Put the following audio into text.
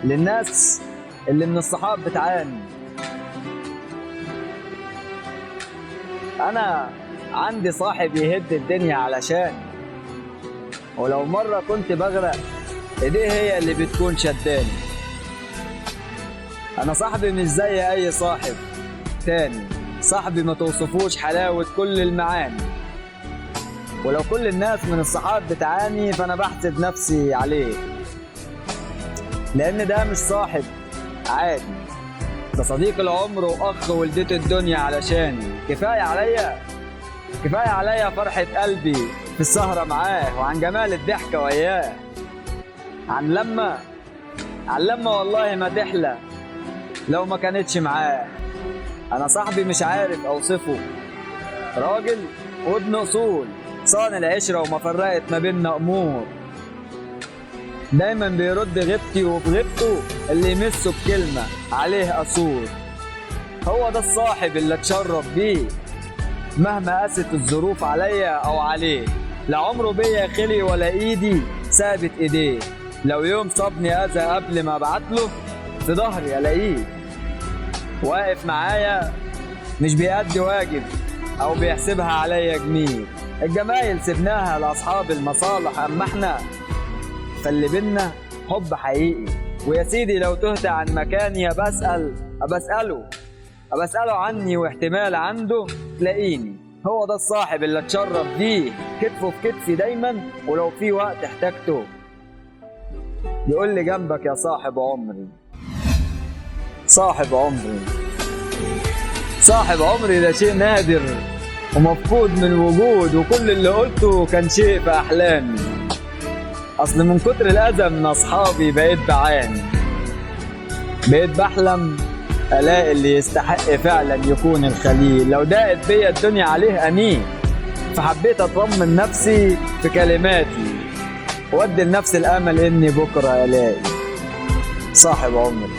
للناس اللي من الصحاب بتعاني. انا عندي صاحب يهد الدنيا علشان، ولو مرة كنت بغرق ايديه هي اللي بتكون شداني. انا صاحبي مش زي اي صاحب تاني، صاحبي ما توصفوش حلاوة كل المعاني. ولو كل الناس من الصحاب بتعاني فانا بحسد نفسي عليه، لان ده مش صاحب عادي، ده صديق العمر واخ ولدته الدنيا علشاني. كفاية عليا فرحة قلبي في السهرة معاه، وعن جمال الضحكة وياه، عن لما والله ما تحلى لو ما كانتش معاه. انا صاحبي مش عارف اوصفه، راجل وابن اصول، صان العشرة وما فرقت ما بيننا امور، دايما بيرد غيبتي وفي غيبته اللي يمسه بكلمة عليه اثور. هو ده الصاحب اللي اتشرف بيه مهما قست الظروف عليا او عليه، لا عمره بيا خلي ولا ايدي سابت ايديه. لو يوم صابني اذى قبل ما ابعتله في ظهري الاقيه واقف معايا، مش بيأدي واجب او بيحسبها عليا جميل. الجمايل سبناها لاصحاب المصالح، اما احنا فاللي بينا حب حقيقي. ويا سيدي لو تهت عن مكاني أبسأله عني، واحتمال عنده تلاقيني. هو ده الصاحب اللي اتشرف بيه، كتفه في كتفي دايما، ولو في وقت احتاجته يقول لي جنبك يا صاحب عمري. صاحب عمري ده شيء نادر ومفقود من الوجود، وكل اللي قلته كان شيء في أحلامي. أصل من كتر الأذى من أصحابي بقيت بعاني، بقيت بحلم ألاقي اللي يستحق فعلا يكون الخليل. لو ضاقت بيا الدنيا عليه أنين، فحبيت أطمن نفسي في كلماتي وأدي لنفسي الأمل إني بكرة ألاقي صاحب عمري.